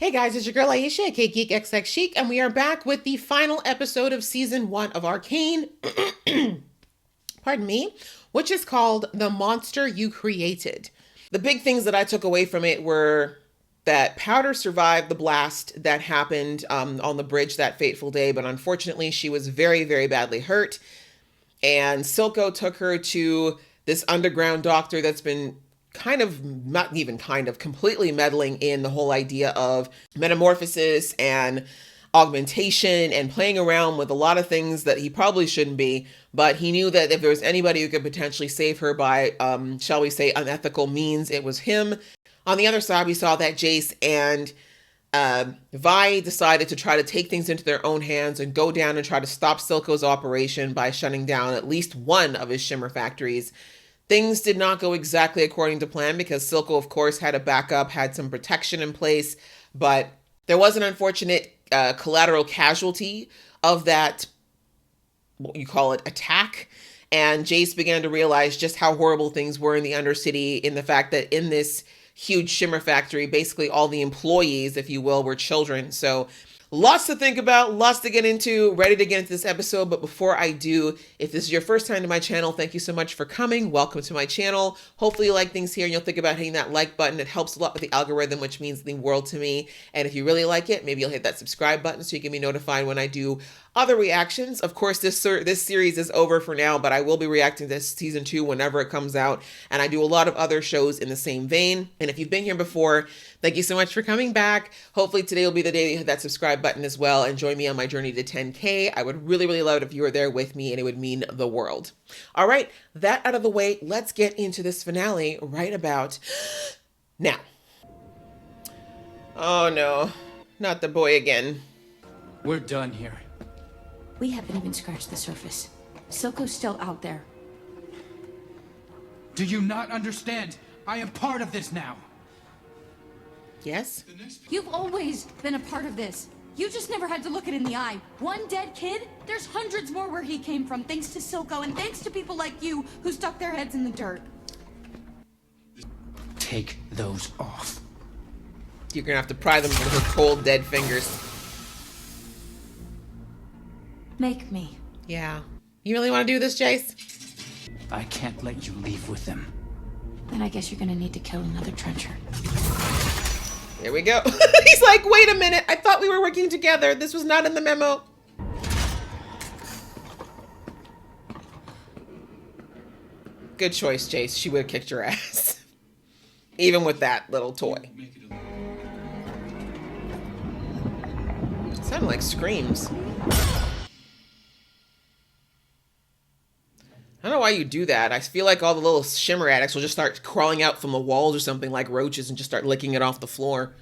Hey guys, it's your girl Aisha, aka Geek XX Chic, and we are back with the final episode of season 1 of Arcane, pardon me, which is called The Monster You Created. The big things that I took away from it were that Powder survived the blast that happened on the bridge that fateful day, but unfortunately she was very, very badly hurt, and Silco took her to this underground doctor that's been completely meddling in the whole idea of metamorphosis and augmentation and playing around with a lot of things that he probably shouldn't be. But he knew that if there was anybody who could potentially save her by, shall we say, unethical means, it was him. On the other side, we saw that Jace and Vi decided to try to take things into their own hands and go down and try to stop Silco's operation by shutting down at least one of his shimmer factories. Things did not go exactly according to plan because Silco, of course, had a backup, had some protection in place, but there was an unfortunate collateral casualty of that, what you call it, attack. And Jace began to realize just how horrible things were in the Undercity, in the fact that in this huge shimmer factory, basically all the employees, if you will, were children. So lots to think about, lots to get into, ready to get into this episode. But before I do, if this is your first time to my channel, thank you so much for coming. Welcome to my channel. Hopefully you like things here and you'll think about hitting that like button. It helps a lot with the algorithm, which means the world to me. And if you really like it, maybe you'll hit that subscribe button so you can be notified when I do other reactions. Of course, this series is over for now, but I will be reacting to season 2 whenever it comes out. And I do a lot of other shows in the same vein. And if you've been here before, thank you so much for coming back. Hopefully today will be the day that you hit that subscribe button as well and join me on my journey to 10K. I would really, really love it if you were there with me, and it would mean the world. All right, that out of the way, let's get into this finale right about now. Oh no, not the boy again. We're done here. We haven't even scratched the surface. Silco's still out there. Do you not understand? I am part of this now. Yes? You've always been a part of this. You just never had to look it in the eye. One dead kid? There's hundreds more where he came from, thanks to Silco and thanks to people like you who stuck their heads in the dirt. Take those off. You're gonna have to pry them with her cold, dead fingers. Make me. Yeah. You really want to do this, Jace? I can't let you leave with them. Then I guess you're gonna need to kill another trencher. There we go. He's like, wait a minute. I thought we were working together. This was not in the memo. Good choice, Jace. She would have kicked your ass. Even with that little toy. Sounded like screams. I don't know why you do that. I feel like all the little shimmer addicts will just start crawling out from the walls or something like roaches and just start licking it off the floor.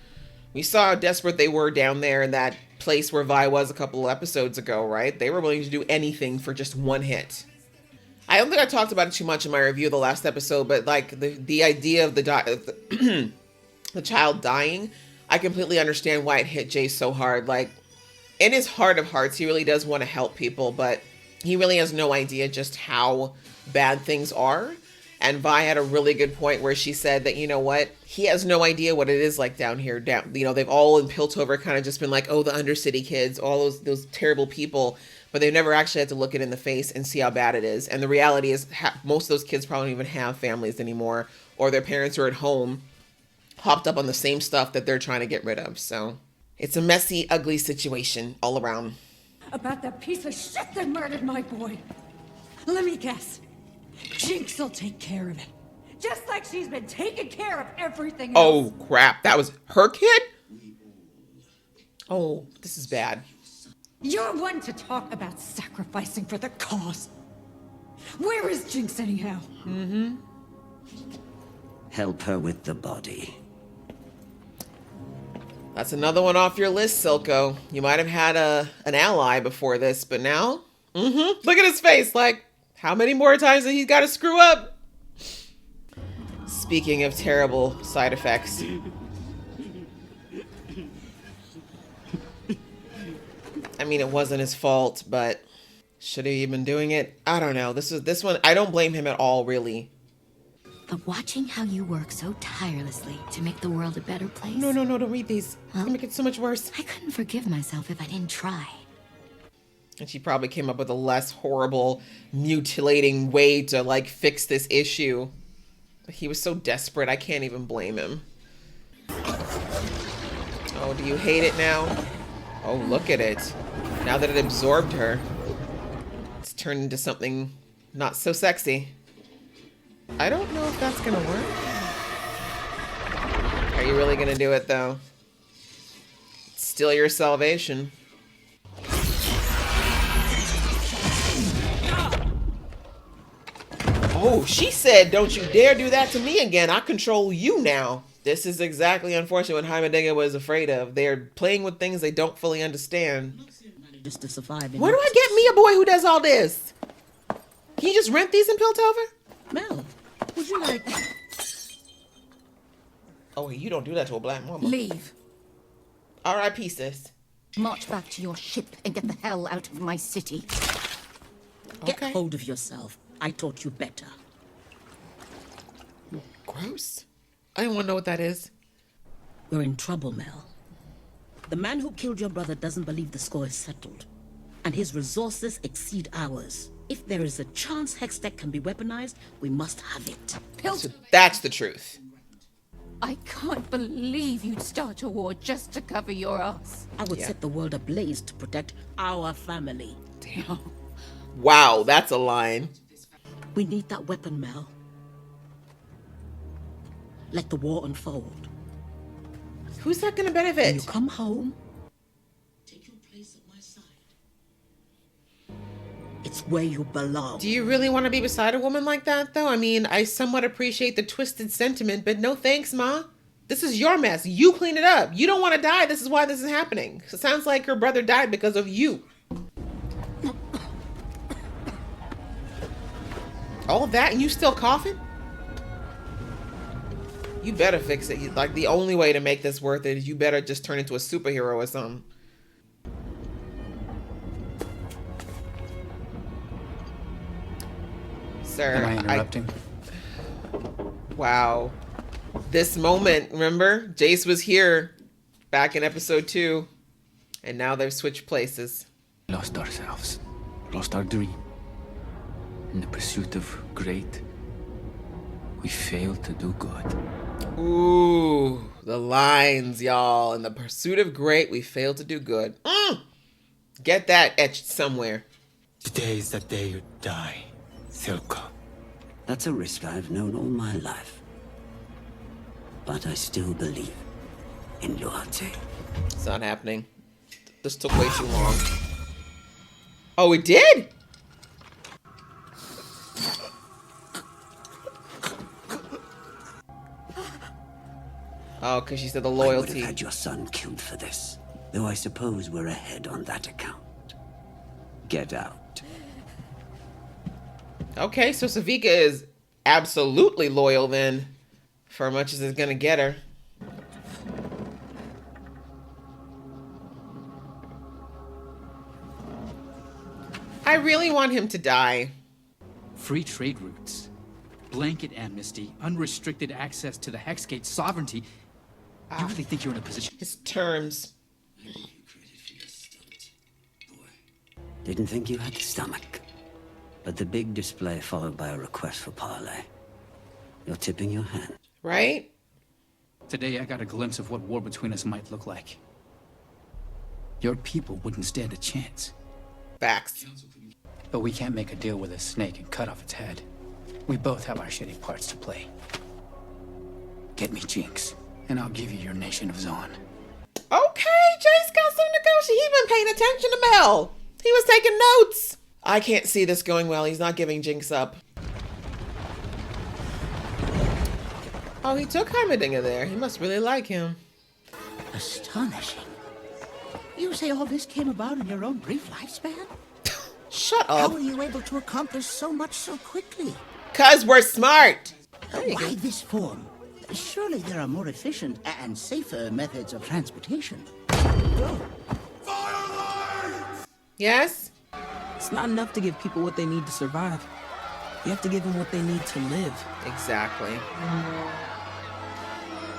We saw how desperate they were down there in that place where Vi was a couple of episodes ago, right? They were willing to do anything for just one hit. I don't think I talked about it too much in my review of the last episode, but like the idea of the child dying, I completely understand why it hit Jay so hard. Like, in his heart of hearts, he really does want to help people, but he really has no idea just how bad things are. And Vi had a really good point where she said that, you know what, he has no idea what it is like down here. You know, they've all in Piltover kind of just been like, oh, the Undercity kids, all those terrible people, but they've never actually had to look it in the face and see how bad it is. And the reality is most of those kids probably don't even have families anymore, or their parents are at home, hopped up on the same stuff that they're trying to get rid of. So it's a messy, ugly situation all around. About that piece of shit that murdered my boy. Let me guess. Jinx will take care of it. Just like she's been taking care of everything else. Oh, crap. That was her kid? Oh, this is bad. You're one to talk about sacrificing for the cause. Where is Jinx anyhow? Mm-hmm. Help her with the body. That's another one off your list, Silco. You might have had an ally before this, but now? Mm-hmm. Look at his face. Like, how many more times has he got to screw up? Speaking of terrible side effects. I mean, it wasn't his fault, but should he have been doing it? I don't know. This one, I don't blame him at all, really. But watching how you work so tirelessly to make the world a better place... No, don't read these. It's gonna make it so much worse. I couldn't forgive myself if I didn't try. And she probably came up with a less horrible, mutilating way to, like, fix this issue. But he was so desperate, I can't even blame him. Oh, do you hate it now? Oh, look at it. Now that it absorbed her, it's turned into something not so sexy. I don't know if that's gonna work. Are you really gonna do it, though? It's still your salvation. Oh, she said, don't you dare do that to me again. I control you now. This is exactly, unfortunately, what Heimerdinger was afraid of. They're playing with things they don't fully understand. Just to survive. Where do I get me a boy who does all this? Can you just rent these in Piltover? Mel, would you like... Oh, you don't do that to a black mama. Leave. R.I.P. sis. March back to your ship and get the hell out of my city. Get Okay. hold of yourself. I taught you better. Gross. I don't want to know what that is. We're in trouble, Mel. The man who killed your brother doesn't believe the score is settled. And his resources exceed ours. If there is a chance Hextech can be weaponized, we must have it. So that's the truth. I can't believe you'd start a war just to cover your ass. I would Yeah. set the world ablaze to protect our family. Damn. Wow, that's a line. We need that weapon, Mel. Let the war unfold. Who's that going to When you benefit? come home, take your place at my side. It's where you belong. Do you really want to be beside a woman like that, though? I mean, I somewhat appreciate the twisted sentiment, but no thanks, Ma. This is your mess. You clean it up. You don't want to die. This is why this is happening. It sounds like her brother died because of you. All of that and you still coughing? You better fix it. Like, the only way to make this worth it is you better just turn into a superhero or something. Sir, Am I interrupting? Wow. This moment, remember? Jace was here back in episode 2. And now they've switched places. Lost ourselves. Lost our dream. In the pursuit of great, we failed to do good. Ooh, the lines, y'all. In the pursuit of great, we failed to do good. Get that etched somewhere. Today is the day you die, Silco. That's a risk I've known all my life. But I still believe in loyalty. It's not happening. This took way too long. Oh, it did? Oh, because she said the I would loyalty. have had your son killed for this. Though I suppose we're ahead on that account. Get out. Okay, so Savika is absolutely loyal then, for much as it's gonna get her. I really want him to die. Free trade routes, blanket amnesty, unrestricted access to the Hexgate sovereignty. You really think you're in a position? His terms. Didn't think you had the stomach. But the big display followed by a request for parley. You're tipping your hand. Right? Today I got a glimpse of what war between us might look like. Your people wouldn't stand a chance. Facts. But we can't make a deal with a snake and cut off its head. We both have our shitty parts to play. Get me Jinx, and I'll give you your nation of Zon. Okay, Jace got some negotiation. He been paying attention to Mel. He was taking notes. I can't see this going well. He's not giving Jinx up. Oh, he took Heimerdinger there. He must really like him. Astonishing. You say all this came about in your own brief lifespan? Shut How up. were you able to accomplish so much so quickly? Cause we're smart. There you Why go. this form? Surely there are more efficient and safer methods of transportation. Yes? It's not enough to give people what they need to survive. You have to give them what they need to live. Exactly.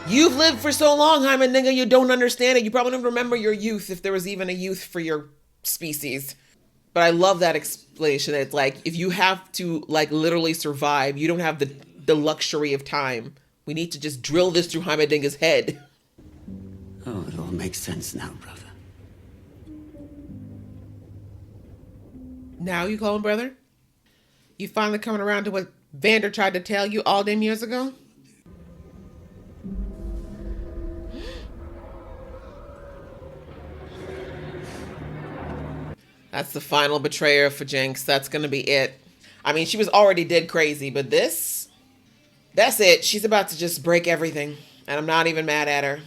You've lived for so long, Hyman, nigga, you don't understand it. You probably don't remember your youth, if there was even a youth for your species. But I love that explanation. It's like, if you have to, like, literally survive, you don't have the luxury of time. We need to just drill this through Heimerdinger head. Oh, it all makes sense now, brother. Now you call him brother? You finally coming around to what Vander tried to tell you all them years ago? That's the final betrayer for Jinx. That's gonna be it. I mean, she was already dead crazy, but this... That's it. She's about to just break everything. And I'm not even mad at her.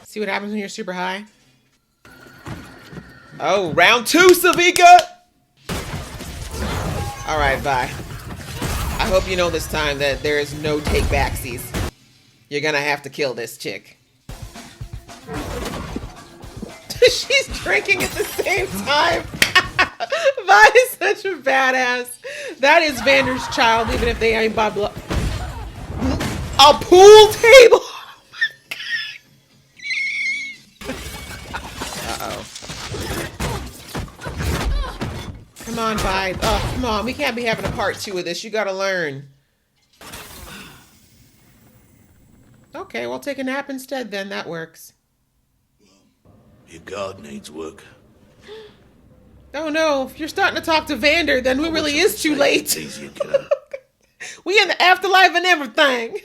See what happens when you're super high? Oh, round 2, Savika! Alright, bye. I hope you know this time that there is no take backsies. You're gonna have to kill this chick. She's drinking at the same time. Vi is such a badass. That is Vander's child, even if they ain't by blood. A pool table! Uh-oh. Come on, Vi. Oh, come on. We can't be having a part 2 of this. You gotta learn. Okay, well, take a nap instead then. That works. Your guard needs work. Oh no, if you're starting to talk to Vander, then it really is too late. It's easier, kiddo. We in the afterlife and everything.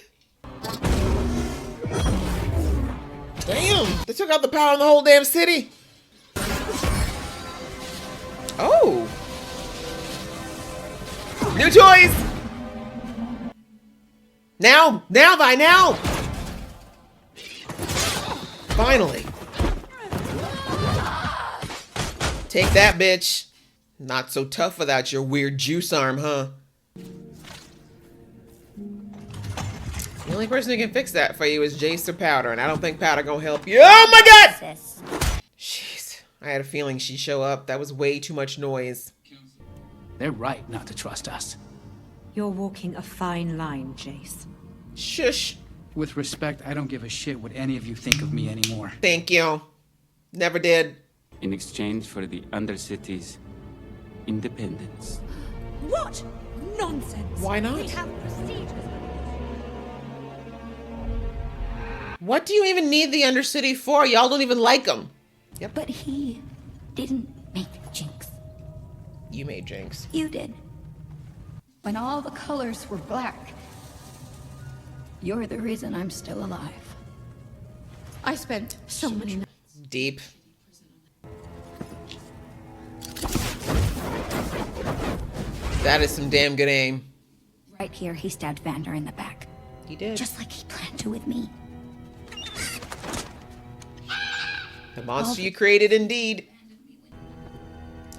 Damn, they took out the power in the whole damn city. Oh. New toys. Now, Vi, now. Finally. Take that, bitch. Not so tough without your weird juice arm, huh? The only person who can fix that for you is Jace or Powder, and I don't think Powder gonna help you. Oh my god! Jeez. I had a feeling she'd show up. That was way too much noise. They're right not to trust us. You're walking a fine line, Jace. Shush. With respect, I don't give a shit what any of you think of me anymore. Thank you. Never did. In exchange for the Undercity's independence. What? Nonsense. Why not? We have prestige. What do you even need the Undercity for? Y'all don't even like him. Yep. But he didn't make Jinx. You made Jinx. You did. When all the colors were black, you're the reason I'm still alive. I spent so many nights. Deep. That is some damn good aim. Right here, he stabbed Vander in the back. He did. Just like he planned to with me. The monster you created, indeed.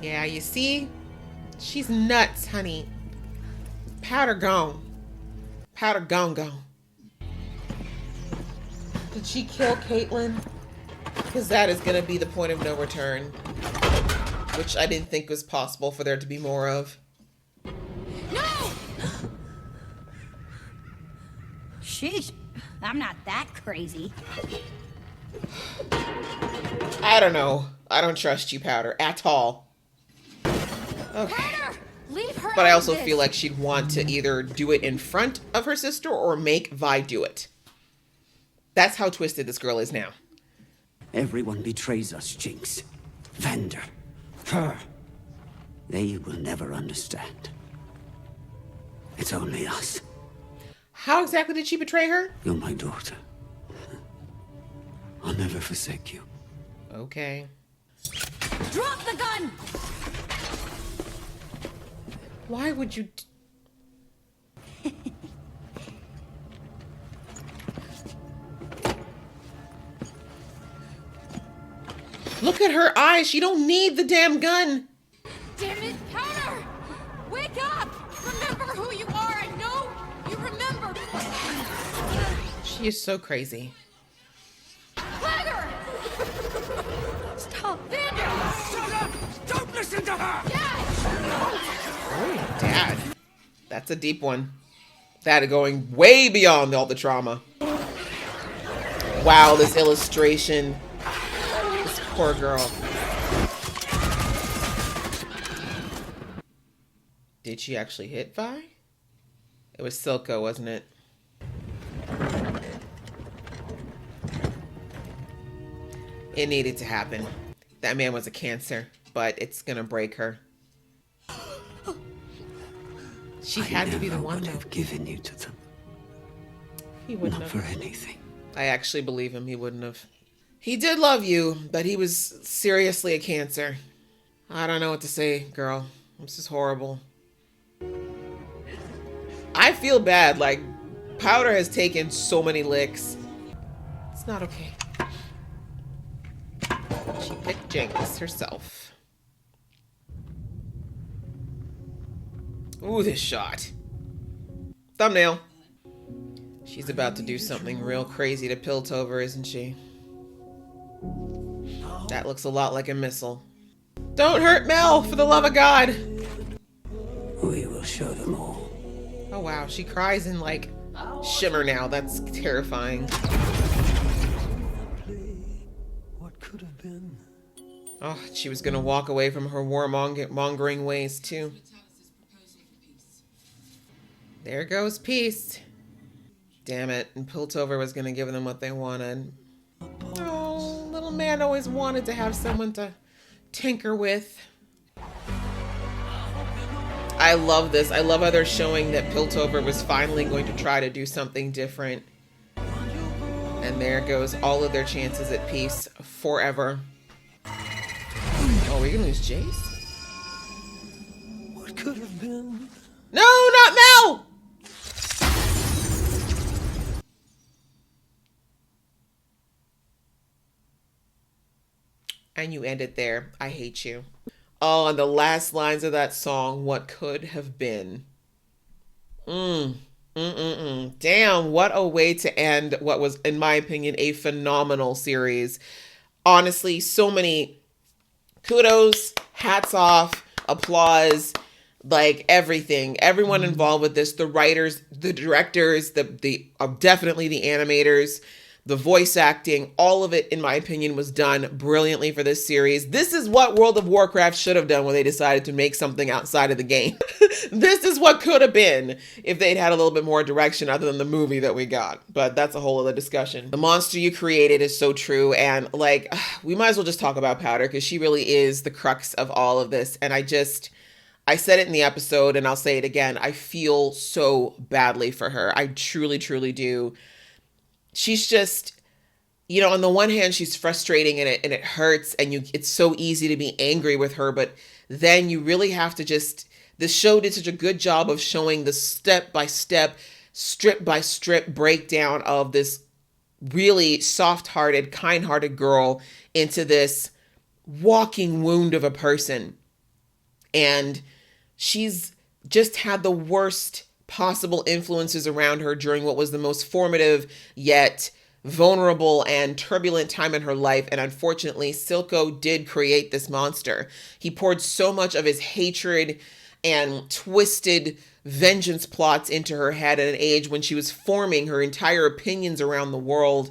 Yeah, you see? She's nuts, honey. Powder gone. Powder gone. Did she kill Caitlyn? Because that is going to be the point of no return. Which I didn't think was possible for there to be more of. No! Sheesh, I'm not that crazy. I don't know. I don't trust you, Powder, at all. Okay. Powder! Leave her But I out also of this. feel like she'd want to either do it in front of her sister or make Vi do it. That's how twisted this girl is now. Everyone betrays us, Jinx. Vander. Her. They will never understand. It's only us. How exactly did she betray her? You're my daughter. I'll never forsake you. Okay. Drop the gun! Why would you... Look at her eyes. She don't need the damn gun. Damn it, Powder! Wake up! Remember who you are. I know you remember. She is so crazy. Powder! Don't listen to her! Oh, Dad. That's a deep one. That is going way beyond all the trauma. Wow, this illustration. This poor girl. Did she actually hit Vi? It was Silco, wasn't it? It needed to happen. That man was a cancer, but it's gonna break her. She had to be the one, though. I've given you to them. He wouldn't Not have. for anything. I actually believe him. He wouldn't have. He did love you, but he was seriously a cancer. I don't know what to say, girl. This is horrible. I feel bad. Like, Powder has taken so many licks. It's not okay. She picked Jinx herself. Ooh, this shot. Thumbnail. She's about to do something real crazy to Piltover, isn't she? That looks a lot like a missile. Don't hurt Mel, for the love of God. We will show them all. Oh wow, she cries in like shimmer now. That's terrifying. What could have been? Oh, she was gonna walk away from her warmongering ways too. There goes peace. Damn it, and Piltover was gonna give them what they wanted. Oh, little man always wanted to have someone to tinker with. I love this. I love how they're showing that Piltover was finally going to try to do something different. And there goes all of their chances at peace forever. Oh, we're gonna lose Jace? What could have been? No, not Mel! And you end it there. I hate you. Oh, and the last lines of that song, what could have been. Damn, what a way to end what was, in my opinion, a phenomenal series. Honestly, so many kudos, hats off, applause, like everything. Everyone involved with this, the writers, the directors, the definitely the animators, the voice acting, all of it, in my opinion, was done brilliantly for this series. This is what World of Warcraft should have done when they decided to make something outside of the game. This is what could have been if they'd had a little bit more direction other than the movie that we got. But that's a whole other discussion. The monster you created is so true. And like, we might as well just talk about Powder because she really is the crux of all of this. And I said it in the episode and I'll say it again. I feel so badly for her. I truly, truly do. She's just, you know, on the one hand, she's frustrating and it hurts and it's so easy to be angry with her. But then you really have to this show did such a good job of showing the step-by-step, strip-by-strip breakdown of this really soft-hearted, kind-hearted girl into this walking wound of a person. And she's just had the worst possible influences around her during what was the most formative yet vulnerable and turbulent time in her life. And unfortunately, Silco did create this monster. He poured so much of his hatred and twisted vengeance plots into her head at an age when she was forming her entire opinions around the world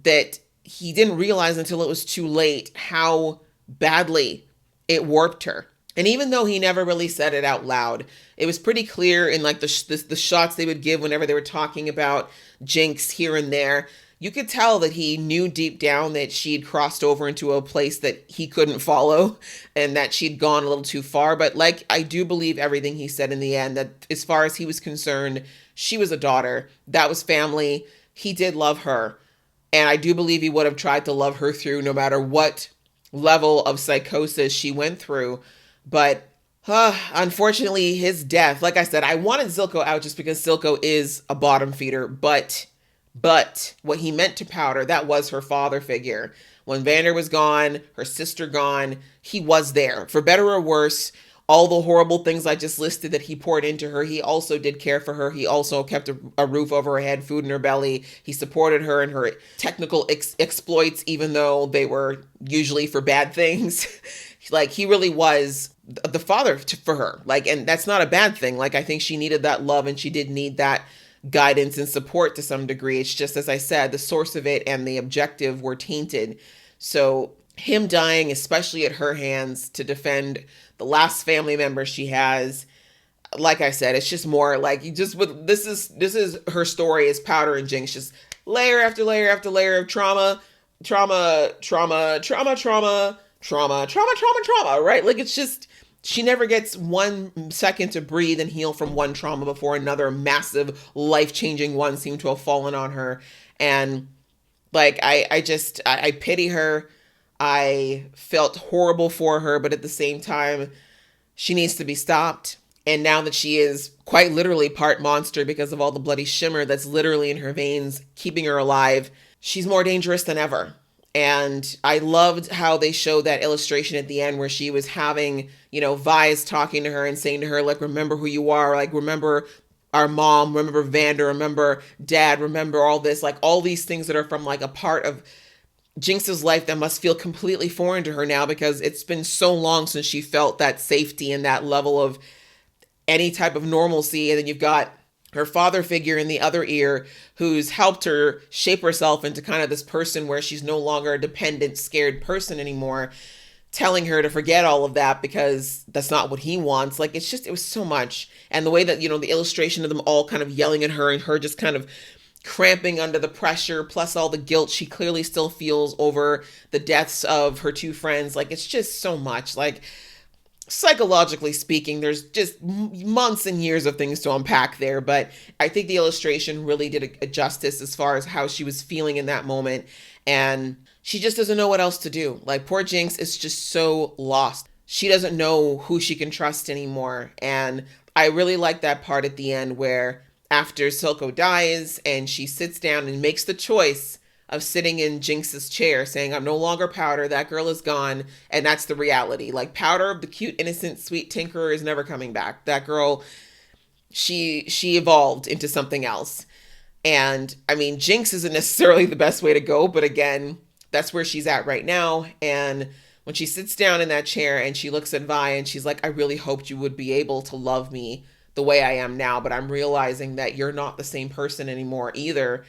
that he didn't realize until it was too late how badly it warped her. And even though he never really said it out loud, it was pretty clear in like the shots they would give whenever they were talking about Jinx here and there. You could tell that he knew deep down that she had crossed over into a place that he couldn't follow and that she'd gone a little too far. But like, I do believe everything he said in the end, that as far as he was concerned, she was a daughter. That was family. He did love her. And I do believe he would have tried to love her through no matter what level of psychosis she went through. But unfortunately, his death, like I said, I wanted Silco out just because Silco is a bottom feeder. But what he meant to Powder, that was her father figure. When Vander was gone, her sister gone, he was there. For better or worse, all the horrible things I just listed that he poured into her, he also did care for her. He also kept a roof over her head, food in her belly. He supported her in her technical exploits, even though they were usually for bad things. Like, he really was the father for her. Like, and that's not a bad thing. Like, I think she needed that love, and she did need that guidance and support to some degree. It's just, as I said, the source of it and the objective were tainted. So him dying, especially at her hands, to defend the last family member she has, like I said, it's just more like, you just, with this is her story as Powder and Jinx, just layer after layer after layer of trauma, right? Like, it's just, she never gets 1 second to breathe and heal from one trauma before another massive life-changing one seemed to have fallen on her. And like, I pity her. I felt horrible for her, but at the same time, she needs to be stopped. And now that she is quite literally part monster because of all the bloody shimmer that's literally in her veins, keeping her alive, she's more dangerous than ever. And I loved how they showed that illustration at the end where she was having, Vi's talking to her and saying to her, like, remember who you are, like, remember our mom, remember Vander, remember dad, remember all this, like all these things that are from like a part of Jinx's life that must feel completely foreign to her now, because it's been so long since she felt that safety and that level of any type of normalcy. And then you've got her father figure in the other ear who's helped her shape herself into kind of this person where she's no longer a dependent, scared person anymore, telling her to forget all of that because that's not what he wants. Like, it's just, it was so much. And the way that, the illustration of them all kind of yelling at her and her just kind of cramping under the pressure, plus all the guilt she clearly still feels over the deaths of her two friends. Like, it's just so much. Like, psychologically speaking, there's just months and years of things to unpack there, but I think the illustration really did a justice as far as how she was feeling in that moment, and she just doesn't know what else to do. Like, poor Jinx is just so lost. She doesn't know who she can trust anymore, and I really like that part at the end where after Silco dies and she sits down and makes the choice of sitting in Jinx's chair saying, I'm no longer Powder, that girl is gone, and that's the reality. Like, Powder, the cute, innocent, sweet tinkerer, is never coming back. That girl, she evolved into something else. And, I mean, Jinx isn't necessarily the best way to go, but again, that's where she's at right now. And when she sits down in that chair and she looks at Vi and she's like, I really hoped you would be able to love me the way I am now, but I'm realizing that you're not the same person anymore either.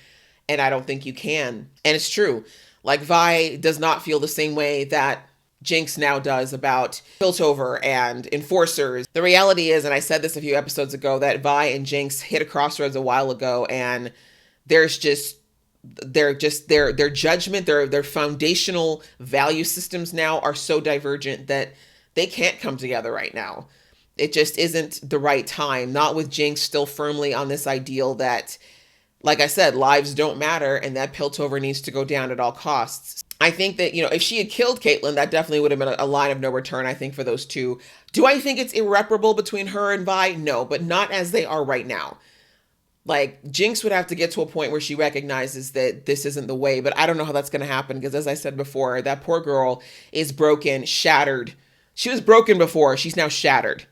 And I don't think you can. And it's true. Like, Vi does not feel the same way that Jinx now does about Piltover and Enforcers. The reality is, and I said this a few episodes ago, that Vi and Jinx hit a crossroads a while ago, and there's just their judgment, their foundational value systems now are so divergent that they can't come together right now. It just isn't the right time. Not with Jinx still firmly on this ideal that, like I said, lives don't matter and that Piltover needs to go down at all costs. I think that, if she had killed Caitlyn, that definitely would have been a line of no return, I think, for those two. Do I think it's irreparable between her and Vi? No, but not as they are right now. Like, Jinx would have to get to a point where she recognizes that this isn't the way, but I don't know how that's going to happen because, as I said before, that poor girl is broken, shattered. She was broken before. She's now shattered.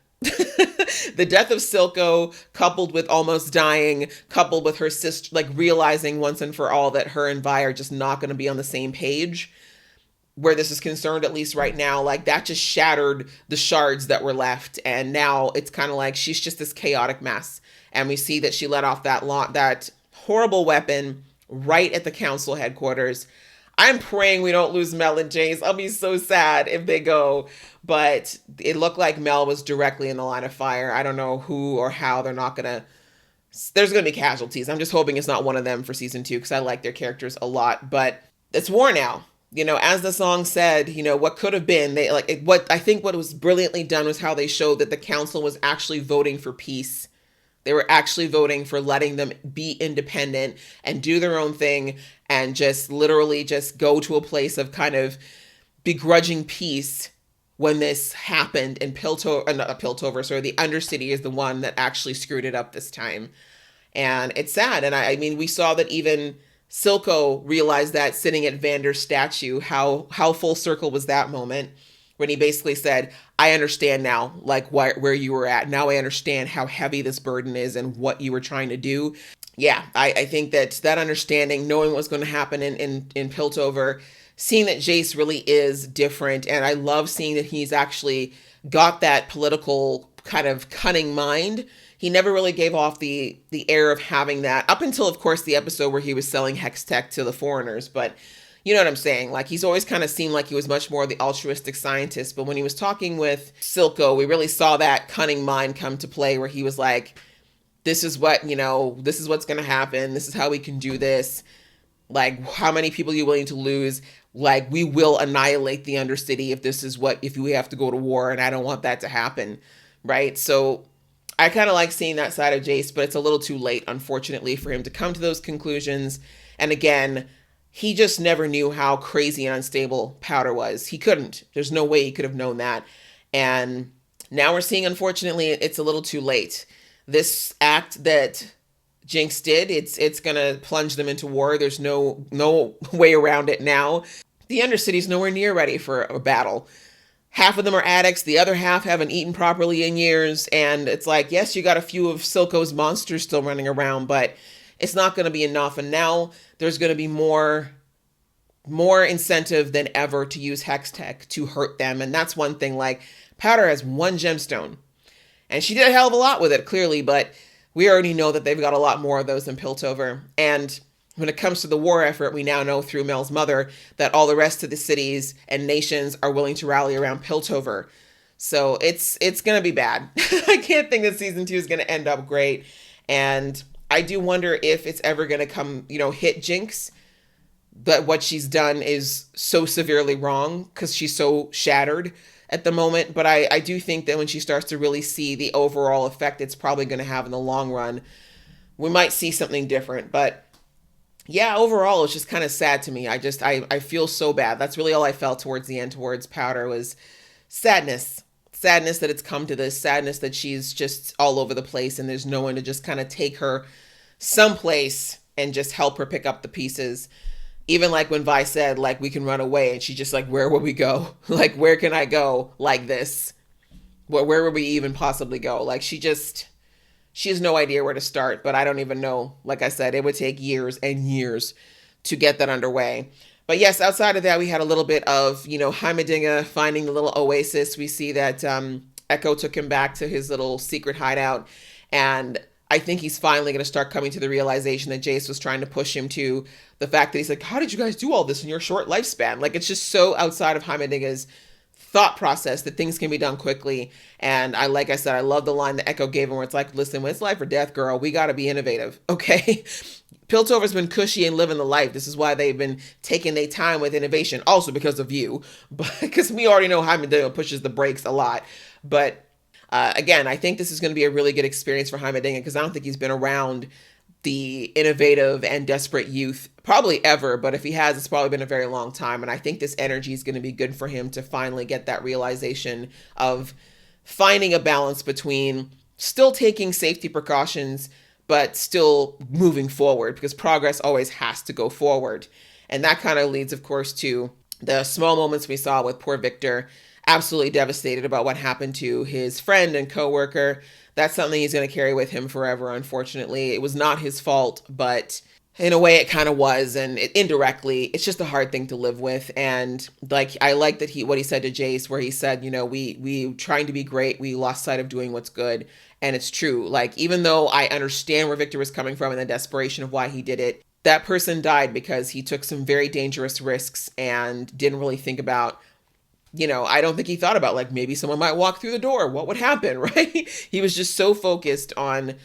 The death of Silco, coupled with almost dying, coupled with her sister, like, realizing once and for all that her and Vi are just not going to be on the same page, where this is concerned, at least right now, like, that just shattered the shards that were left. And now it's kind of like she's just this chaotic mess. And we see that she let off that horrible weapon right at the council headquarters. I'm praying we don't lose Mel and Jace. I'll be so sad if they go. But it looked like Mel was directly in the line of fire. I don't know who or how. There's going to be casualties. I'm just hoping it's not one of them for season 2 because I like their characters a lot. But it's war now. As the song said, what could have been, what was brilliantly done was how they showed that the council was actually voting for peace. They were actually voting for letting them be independent and do their own thing and just literally just go to a place of kind of begrudging peace when this happened. And the Undercity is the one that actually screwed it up this time. And it's sad. And I mean, we saw that even Silco realized that sitting at Vander's statue, how full circle was that moment when he basically said, I understand now, like, where you were at. Now I understand how heavy this burden is and what you were trying to do. Yeah, I think that understanding, knowing what's going to happen in Piltover, seeing that Jace really is different. And I love seeing that he's actually got that political kind of cunning mind. He never really gave off the air of having that up until, of course, the episode where he was selling hex tech to the foreigners. But you know what I'm saying? Like, he's always kind of seemed like he was much more the altruistic scientist. But when he was talking with Silco, we really saw that cunning mind come to play, where he was like, this is what, this is what's going to happen. This is how we can do this. Like, how many people are you willing to lose? Like, we will annihilate the Undercity if we have to go to war. And I don't want that to happen. Right? So I kind of like seeing that side of Jace, but it's a little too late, unfortunately, for him to come to those conclusions. And again, he just never knew how crazy and unstable Powder was. He couldn't. There's no way he could have known that. And now we're seeing, unfortunately, it's a little too late. This act that Jinx did, it's going to plunge them into war. There's no way around it now. The Undercity's nowhere near ready for a battle. Half of them are addicts. The other half haven't eaten properly in years. And it's like, yes, you got a few of Silco's monsters still running around, but it's not going to be enough. And now there's going to be more incentive than ever to use hex tech to hurt them. And that's one thing. Like, Powder has one gemstone, and she did a hell of a lot with it, clearly, but we already know that they've got a lot more of those in Piltover. And when it comes to the war effort, we now know through Mel's mother that all the rest of the cities and nations are willing to rally around Piltover. So it's going to be bad. I can't think that season 2 is going to end up great. And I do wonder if it's ever going to come, hit Jinx, that what she's done is so severely wrong because she's so shattered at the moment. But I do think that when she starts to really see the overall effect it's probably going to have in the long run, we might see something different. But yeah, overall, it's just kind of sad to me. I feel so bad. That's really all I felt towards the end, towards Powder, was sadness. Sadness that it's come to this. Sadness that she's just all over the place and there's no one to just kind of take her someplace and just help her pick up the pieces. Even like when Vi said, like, we can run away, and she's just like, where will we go? Like, where can I go like this? Where would we even possibly go? Like, she has no idea where to start, but I don't even know. Like I said, it would take years and years to get that underway. But yes, outside of that, we had a little bit of, Heimerdinger finding the little oasis. We see that Echo took him back to his little secret hideout, and I think he's finally going to start coming to the realization that Jace was trying to push him to. The fact that he's like, how did you guys do all this in your short lifespan? Like, it's just so outside of Heimerdinger's thought process that things can be done quickly. And like I said, I love the line that Echo gave him where it's like, listen, when it's life or death, girl, we got to be innovative. Okay. Piltover's been cushy and living the life. This is why they've been taking their time with innovation. Also because of you, but because we already know Heimerdinger pushes the brakes a lot. But again, I think this is going to be a really good experience for Heimerdinger because I don't think he's been around the innovative and desperate youth probably ever, but if he has, it's probably been a very long time. And I think this energy is going to be good for him to finally get that realization of finding a balance between still taking safety precautions, but still moving forward, because progress always has to go forward. And that kind of leads, of course, to the small moments we saw with poor Victor, absolutely devastated about what happened to his friend and coworker. That's something he's going to carry with him forever, unfortunately. It was not his fault, but in a way it kind of was, and indirectly, it's just a hard thing to live with. And like, I like that what he said to Jace, where he said, we trying to be great, we lost sight of doing what's good. And it's true. Like, even though I understand where Victor was coming from and the desperation of why he did it, that person died because he took some very dangerous risks and didn't really think about, I don't think he thought about, like, maybe someone might walk through the door. What would happen, right? He was just so focused on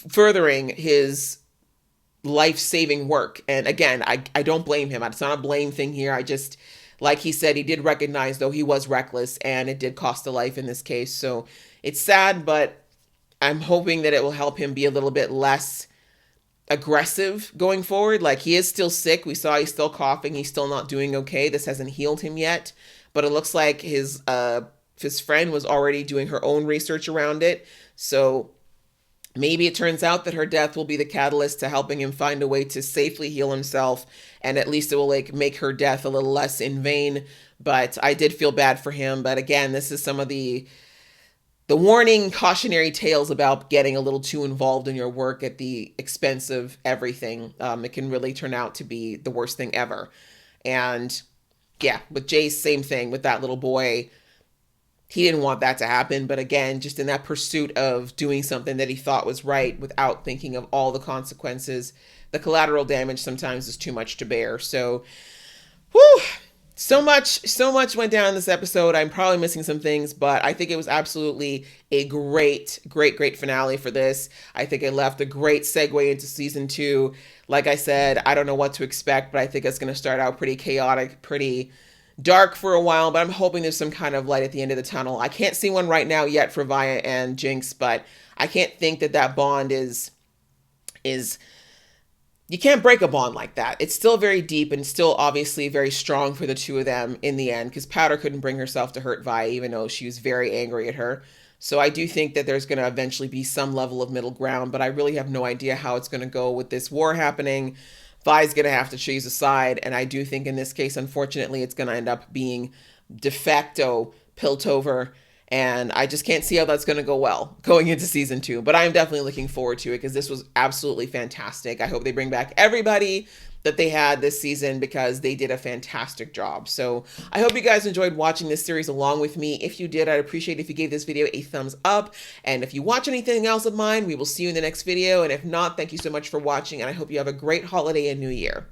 furthering his life-saving work. And again, I don't blame him. It's not a blame thing here. I just, like he said, he did recognize, though, he was reckless, and it did cost a life in this case. So it's sad, but I'm hoping that it will help him be a little bit less aggressive going forward. Like, he is still sick. We saw he's still coughing. He's still not doing okay. This hasn't healed him yet. But it looks like his friend was already doing her own research around it. So maybe it turns out that her death will be the catalyst to helping him find a way to safely heal himself. And at least it will make her death a little less in vain. But I did feel bad for him. But again, this is some of the warning, cautionary tales about getting a little too involved in your work at the expense of everything. It can really turn out to be the worst thing ever. And yeah, with Jace, same thing with that little boy. He didn't want that to happen, but again, just in that pursuit of doing something that he thought was right without thinking of all the consequences, the collateral damage sometimes is too much to bear. So, whew, so much went down in this episode. I'm probably missing some things, but I think it was absolutely a great finale for this. I think it left a great segue into season 2. Like I said, I don't know what to expect, but I think it's going to start out pretty chaotic, pretty dark for a while, but I'm hoping there's some kind of light at the end of the tunnel. I can't see one right now yet for Vaya and Jinx, but I can't think that bond is you can't break a bond like that. It's still very deep and still obviously very strong for the two of them in the end, because Powder couldn't bring herself to hurt Vi, even though she was very angry at her. So I do think that there's going to eventually be some level of middle ground, but I really have no idea how it's going to go with this war happening. Vi's going to have to choose a side, and I do think in this case, unfortunately, it's going to end up being de facto Piltover, and I just can't see how that's going to go well going into season 2. But I'm definitely looking forward to it because this was absolutely fantastic. I hope they bring back everybody that they had this season because they did a fantastic job. So I hope you guys enjoyed watching this series along with me. If you did, I'd appreciate if you gave this video a thumbs up. And if you watch anything else of mine, we will see you in the next video. And if not, thank you so much for watching, and I hope you have a great holiday and new year.